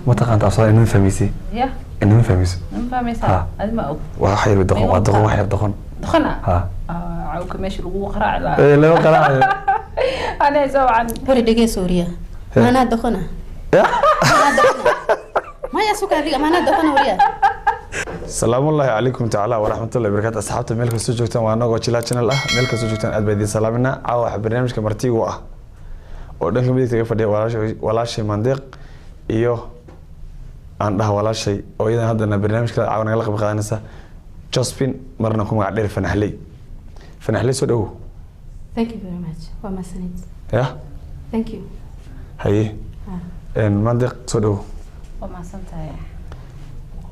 ما تقنت أصلا إنه فهميسي يا إنه فهميسي فهميسا هذا ما وحير بدخن ودخن وحير دخن دخنا ها عوك ماشي لو قراع لا إيه لا قراع أنا سو عن هوري دقي سوريا ما أنا دخنا ما يسوق هذه ما أنا دخنا وريا السلام الله عليكم تعالى ورحمة الله وبركاته أصحابته ملك السجوكتان وأنا وجلات شنو الله ملك السجوكتان أدبي سلامنا عاو برنامج كمرتي وآه ودنك بدي تجي فدي ولا شيء مندق إيوه عندها ولا شيء وإذا هذا برنامج كذا عاونا نلقى بقانسة جوسبين مرنا كم قاعد نعرف فنحلي سودو Thank you very much وما سنيت يا Thank you هاي إن مندق سودو وما سنتها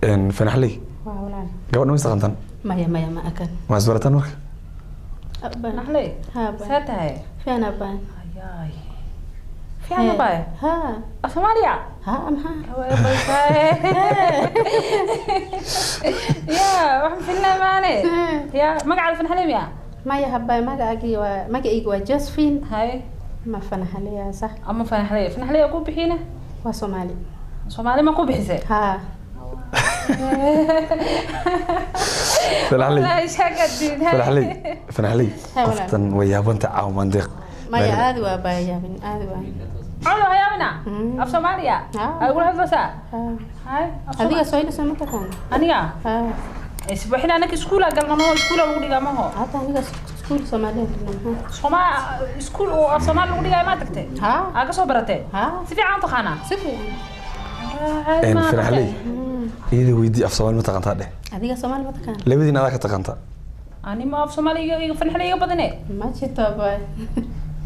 إن فنحلي ولا قبل نمسك أنتن ما ما أكل ما زبرتان ورك أبان نحلي ها بان ساتها فين أبان هاي في أنا باي ها أسماليا ها أم ها هو يا وحن فينا ماني يا ما قاعد في الحلم يا ما يهبا ما جاي جوزفين هاي ما فنحليا صح أما في الحلم أقول بحينه وصومالي صومالي ما أقول بحسه ها لا شاكدين فنحلي قفتن ويابن تعاو مندق ما يعاد وبايا من عاد عودوا يا منا أف سوماليا أقول هذا سا هاي هذه سؤال سمعت كان أنيا ها إسبوعنا أنا كسكولا قال ما هو سكولا وقولي ما هو هذا أنا سكول سومالي سوما سكول أو سومالي وقولي ما تكتي ها أنا صبرتي ها سفي عن تخانا سفي إن فنحلي إذا ويدي أفصل ما تقنت هذا هذه سومالي ما كان لبدي نذاك تقنت أنا ما أف سومالي في الحلم يقبضني ما شفت باي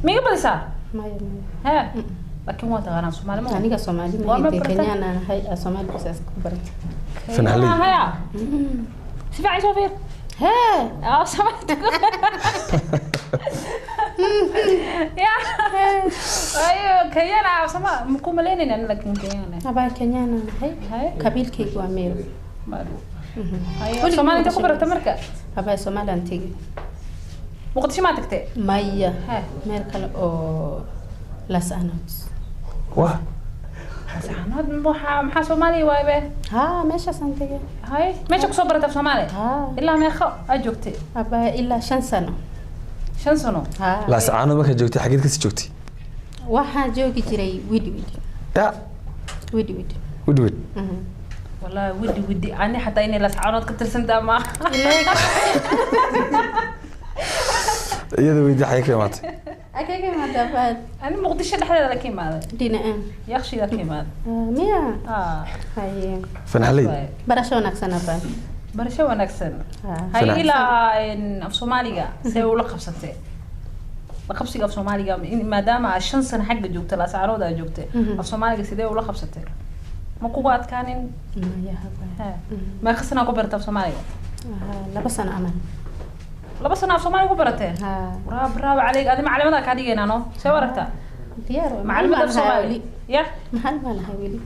مين قبض سا ما ها لكن ما تغنى سومالي ما أنا سومالي ما هي كنيا أنا هاي سومالي بس كبرت فنحلي هيا سفي عايز أفير ها سمعت يا أيوة كيانا سما مكون ملينين أنا لكن كيانا أبا كنيا أنا هاي كابيل كيك واميرو مالو أيوة سما أنت كبرت أمريكا أبا سومالي أنتيجي وقتش ما تكتي مايا هاي ميركل أو لاس أنوس واه هذا محا سومالي وايبه ها ماشي سنتيجي هاي ماشي كصبرت في سومالي ها إلا ما يخو أجوكتي أبا إلا 5 سنة شن سنو ها لا سعانو ما كجوتي حقيقة كسي جوتي waxaa joogi jiray widwid يا widwid ودود والله ودي أنا حتى إني لسعانات كتر سنتا ما يا ذو ويدي حيك مات akayga madabaad أنا مقدشة لحدا لكن ماذا dhinacaan يخشي لكن ماذا miya haye فنحلي barasho wanaagsan abaan برشة ونكسن فنعم. هاي إلى إن في صوماليا سووا لقب ستة لقب سيجا في صوماليا ما دام عشان سنة حق جوكت لا سعروا ده جوكت في صوماليا سيدا ولقب ستة ما قوات كانين ya habaan ما خسنا كبرت في صوماليا 2 sano aman لبس أنا في صوماليا كبرتة ها برافو عليك هذه معلمة ذاك هذه أنا سوى ركتا diyaar معلمة في صوماليا يا maxal ma lahay weli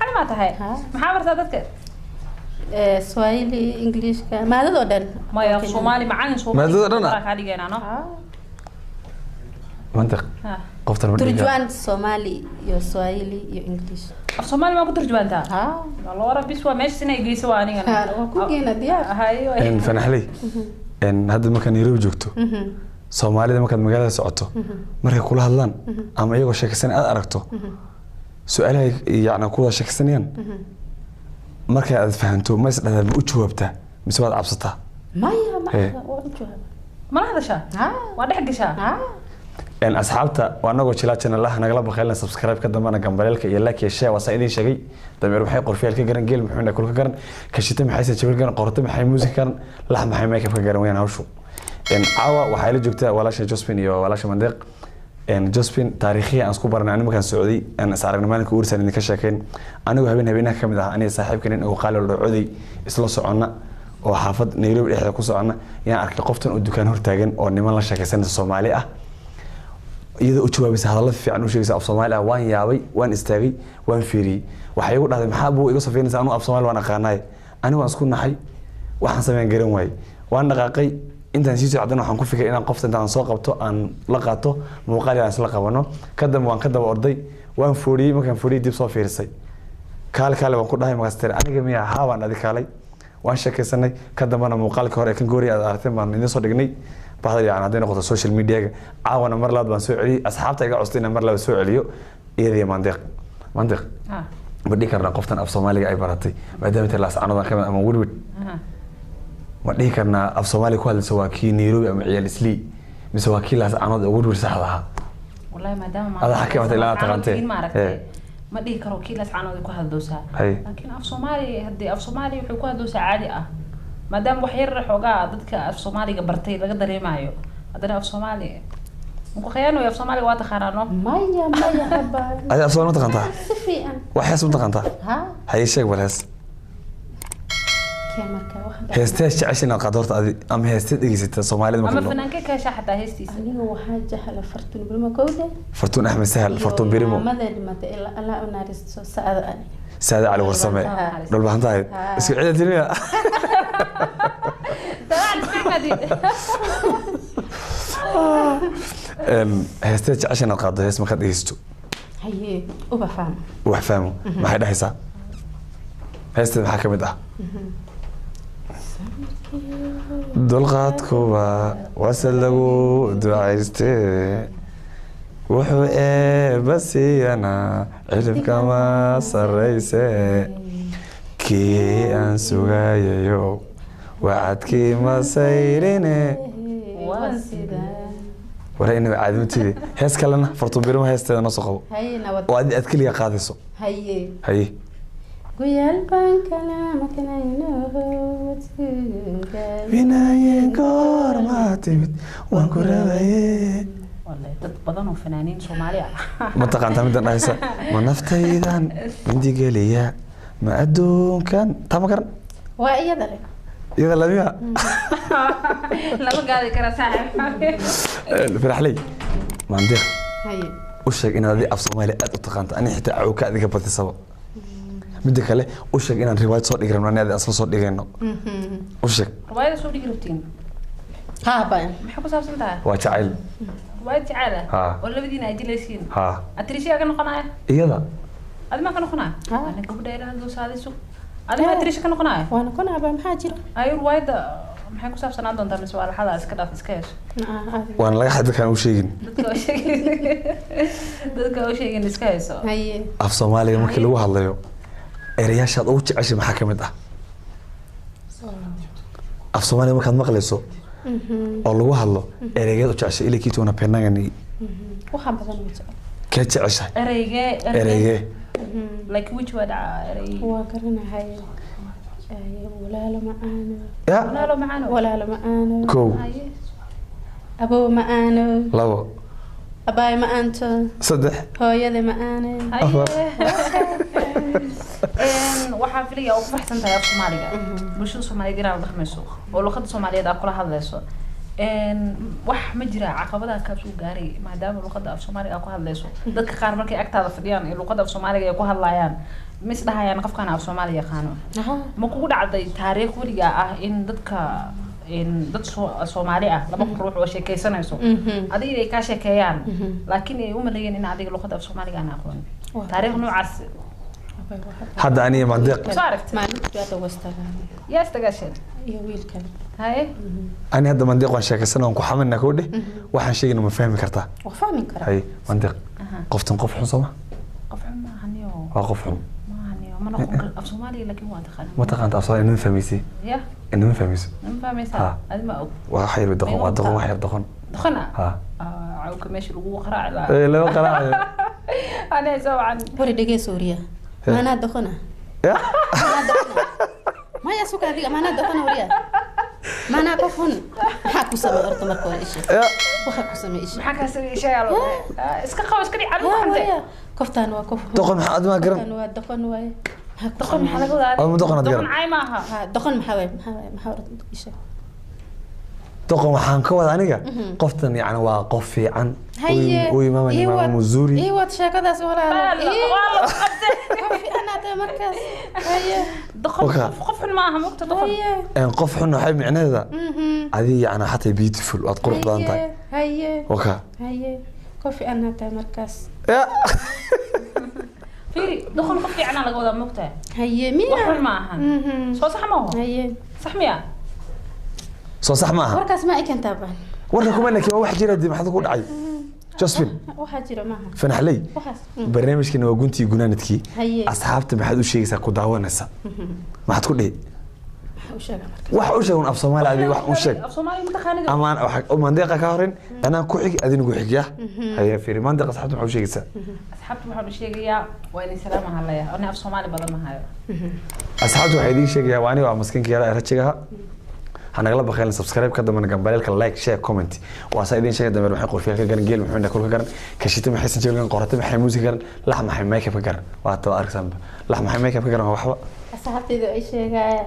معلمات هاي محاورة ذاتك swahili englishka maadadoo dhan ما يا صومالي معلم صومالي ما دنا. هذه أنا منطق قفت المدينة turjuwaan somali iyo swahili iyo english في صومالي ما كنت رجبانتها ها والله ربي سوى ماشي سنة يجيسوا أنا waa ku geena diyaar هاي إن فنحلي إن هذا المكان يروي جوكتو سومالي ده مكان مجال سعته مرة كلها هلان أما يجوا شك سنة أركته سؤالها يعني كلها شك سنين مرة فهمتوا ما يصير هذا بوجهه بتاع مسواد عبسطها maya إيه. ma ما هذا شا ها واضح حق شا ها إن أصحابته وأنا قلت لها إن الله نقلب بخيلنا سبسكرايب كده ما أنا جنبالك يلاك يا شيء وسائدين شقي طيب يروح يقر فيها الكجرن جيل محمد كل كجرن كشتم حيس تشوف الكجرن قرطم حي موسيقى لحم حي مايك كجرن وين هوشو إن عوا وحيل جوكتا ولا شيء جوسبين يو ولا شيء مندق إن جوسبين تاريخيا أنسكو برنا أنا مكان سعودي أنا سعرنا مالك ورسل إني كشاكين أنا وهبنا كم ده أنا صاحب كنين أو قالوا العودي إسلوس عنا وحافظ نيروبي إحنا كوسو عنا يعني أركي قفتن الدكان هرتاجن أو نمان لا شك سنة الصومالية iyadoo u jawaabaysa hadalada fiican u sheegaysa af Soomaali ah waan yaabay waan istaagay waan fiiriyay waxay igu dhahday maxaa buu iga safiinaysaa anu af Soomaali waan aqaanay ani waan isku naxay waxaan sameyn garan waayay waan dhaqaaqay intaan sii socdan waxaan ku fikiray inaan qofta intaan soo qabto aan la qaato muuqaal aan isla qabano kadib waan ka daba orday waan fuuriyay markaan fuuriyay dib soo fiirsay kaale waan ku dhahay magasteer aniga miyaa haa baan adi kaalay waan sheekaysanay ka dambana muuqaalka hore kan goori aad aragteen baan idin soo dhignay bahda yani hadday noqoto social media-ga caawana mar labaad baan soo celiyey asxaabta iga costay inaan mar labaad soo celiyo iyadii mandeeq ma dhihi karnaa qoftan af soomaaliga ay baratay maadaama intay laascanodan kamid ama wirwid ma dhihi karnaa af soomaaliga ku hadlaysa waa kii nairobi ama ciyaal islii mise waa kii laascanood oo wirwid saxda ahaa wallahi maadaama Ada xakiimata ilaa taqaantee. ma dhihi karo kii laascanood ku hadloosaa Hay. laakiin af soomaali haddii af soomaali wuxuu ku hadloosaa caadi ah maadaama wax yar xoogaa dadka af soomaaliga bartay laga dareemayo haddana af soomaali muku khiyaano af soomaaliga waa taqaanaano maya haba adi af soomaali ma taqaantaa si fiican wax hees ma taqaantaa ha haye sheeg bal hees kee marka waxaan heestees jecesha inaad qaado horta adi ama heesteed dhegeysata soomaalida ama marka loo fanaankee ka heshaa xataa heestiisa aniga waxaa jecla fartuun birma kowde fartuun axmed sahal fartuun birimo maamada dhimatay ilaa alla u naaristo saada ani saade cali warsame Haa. dhul baahan tahay isku ciida tirmiya heesteed jecesha inaad qaado hees markaad dhegeysto haye uba fahmo wax fahmo maxay dhahaysaa heesteed maxaa ka mid ah dulqaadkuba wasad lagu ducayste wuxuu eebba siiyana ciribkama sarrayse kii aan sugayayo wacadkii ma sayrine waa sidaa wara inaba caadimatiide hees kalena fartuun birimo heesteeda noo soo qabo haye nabad oo aad keliya qaadayso haye haye guyaal baan kala makanayno winaaye goormaa timid waan ku rabaye wallahi dad badan oo fanaaniin Soomaali ah ma taqaantaa middan dhahaysa ma naftaydan mindigeliya ma adduunkan taa ma garan waa iyada leh iyada lamiya lama gaadi kara saaxiib faraxley maandeeq haye u sheeg inaad adi af soomaali aad u taqaanto ani xitaa cawka adiga badisaba midda kale u sheeg inaan riwaayad soo dhigi rabno ani adi asla soo dhigayno u sheeg riwaayada soo dhigi rabtiin ha baan maxay ku saabsan tahay waa jacayl riwaayad jacayl Ha. ah oo labadiina ay dilaysiin haa atriishiga ka noqonaya iyada adi ma ka noqonaya Ha. ana gabadha ilaa doo saadisu adi ma atriisha ka noqonaya waa noqonaba maxaa jira ayo riwaayada maxay ku saabsanaan doontaa mise waa laxada iska dhaaf iska yeesho waan laga xadidkaan u sheegin dadka oo sheegin iska hayso haye af soomaaliga markii lagu hadlayo erayaashaad ugu jeceshay maxaa ka mid ah af soomaaliga markaad maqlayso oo lagu hadlo ereygeed u jeceshay ilaa kiituna penagani waxaa badan ma jecel kee jeceshahay ereygee ereygee like which word erey waa garanahay walaalo ma-aano ya walaalo macaan walaalo ma-aano kow haye abow ma-aano labo abaay ma-aanto saddex hooyada ma-aano waxaan filaya oo ku faraxsan tahay af Soomaaliga bulshada Soomaaliyeed inaad la dhaqmayso oo luqadda Soomaaliyeed aad kula hadlayso wax ma jira caqabadaha ka soo gaaray maadaama luqadda af Soomaaliga aad ku hadlayso dadka qaar markay agtaada fadhiyaan ee luqadda af Soomaaliga ay ku hadlayaan ma is dhahayaan qofkan af Soomaali yaqaano ma kugu dhacday taariikh weliga ah in dadka dad Soomaali ah laba ruux oo sheekaysanayso adiga ay ka sheekeeyaan laakiin ay u maleeyeen in adiga luqadda af Soomaaliga aan aqoon taariikh noocaas hadda aniga mandeeq soo aragtay maalinta aada wastagaan yaa istagaasheen iyo wiilkan haye ani hadda mandeeq waan sheekaysan waan ku xamanaa koo dheh waxaan sheegina ma fahmi kartaa waa fahmi karaa hay mandeeq qoftan qof xun sooma qof xun ma ahaniyo waa qof xun ma ahaniyo ma noqon karo af Soomaaliga laakiin waa taqaan ma taqaanta af soomaali inama fahmaysay ya inama fahmayso ma fahmaysaa Ha. adi ma og waa wax yar doqon waa doqon wax yar doqon doqona ha cawka meesha lagu qaraaci lahaa laba qaraacayo ana soo wacan wari dhegee suuriya maanaa doqona ya maya suka adiga maanaa doqona wariya maanaa qof hun maxaa ku samey horta marka hore isha ya waxaa ku samey isha maxaa kaa sameeyay shay alo iska qabo iska dhic adu xantay qoftaan waa qof hun doqon maxaa admaa garan qoftaan waa doqon waaye doqon maxaa laga wadaa Ama doqon aad garan. doqon caay maaha doqon maxaa waaye maxaa horta isha doqon waxaan ka wada aniga qoftan yani waa qof fiican u imaama imaama muzuri iyo wad sheekadaas walaalo waa la qabtay fiicanaata markaas haye doqon Waka. qof xun maaha mogta doqon haye een qof xun waxay micnaheeda adi yani xataa beautiful waad qurux badan tahay haye waka haye qof fiicanaata markaas ya فيري دخل قفي عنا لقودا مقطع هي مين وحول معها سو صح ما هو هي صح ميا soo sax maaha warkaas ma ikan taaban warka kuma laakiin wax jira dib maxad ku dhacay Josephine waxaa jira maaha fanaxley waxaas barnaamijkeena waa guntii gunaanadkii haye asxaabta maxaad u sheegaysaa ku daawanaysa maxaad ku dhihi u sheega marka wax u sheeg af Soomaali adiga wax u sheeg Soomaali mutaqaanid amaan wax mandeeqa ka horin anaa ku xig adina ku xig yaa haye fiiri mandeeqa asxaabta maxaad u sheegaysaa asxaabtu waxaan u sheegayaa waa inay salaamaha la yahay af Soomaali badan ma hayo asxaabtu waxay idin sheegayaa waa aniga waa maskiinka yara rajigaha hanagala baqaylin subscribe ka damana gambaleelka like share comment waa saa idin sheegay dambe waxay qorfiyal ka garan geel muxuu kulka garan kashita maxay san jeelgan qorata maxay music garan lax maxay makeup ka garan waa too aragsanba lax maxay makeup ka garan waxba asxaabtayda ay sheegaya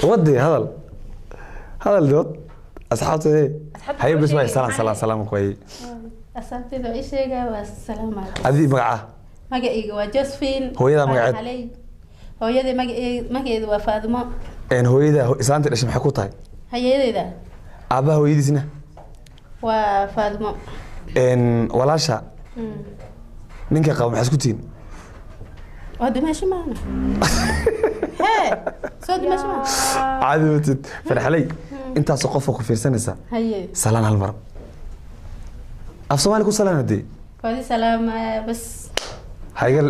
waddi hadal dood asxaabtayda hay bas way salaam ku ay asxaabtayda ay sheegaya waa salaamaad adi magaca magacayga waa Josephine hooyada magaceed hooyada magaceedu waa Faadimo hooyada islaanta dhashay maxay ku tahay hayeedayda aabaha hooyadiisna waa Faadimo walaasha ninka qabo maxay isku tiin waa dimasho maana hee soo dimasho maana caadi watid farxalay intaas qof ku fiirsanaysa haye salaan hal mar af Soomaali ku salaan hadii wadi salaam bas hayga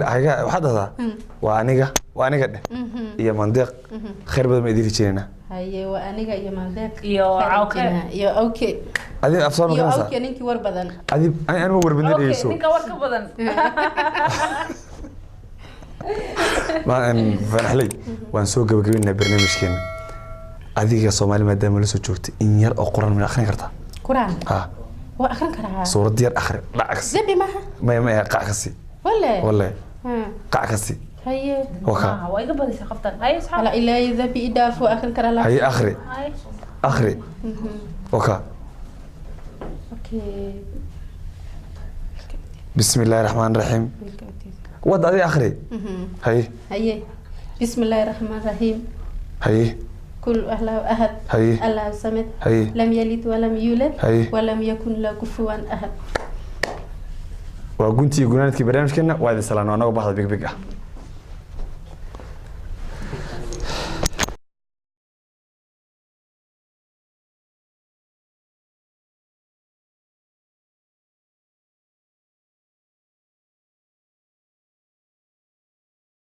waxaad ahdaa waa aniga dheh iyo mandeeq khayr badan ma idin rajeenayna haye waa aniga iyo mandeeq iyo awke iyo awke adi af Soomaali iyo kanasa awke ninkii war badan adi anima war badan dhigeyso ninka war ka badan ma farxalay waan soo gabagabeynaa barnaamijkeena adiga Soomaali maadaama la soo joogtay in yar oo Quraan ma akhrin kartaa Quraan ha waa akhrin karaa suurad yar akhri dhacs zabi maha ma qacsi والله قعكسي هي وكا وايد بدي سقفتك هاي اصحاب لا الا اذا بيداف واخر كرا هي اخري وكا اوكي بسم الله الرحمن الرحيم وضع هذه اخري هي بسم الله الرحمن الرحيم هي كل الله احد الله الصمد لم يلد ولم يولد ولم يكن له كفوا احد وقنتي قناتك برنامجنا وهذا سلام أنا وبعض بيك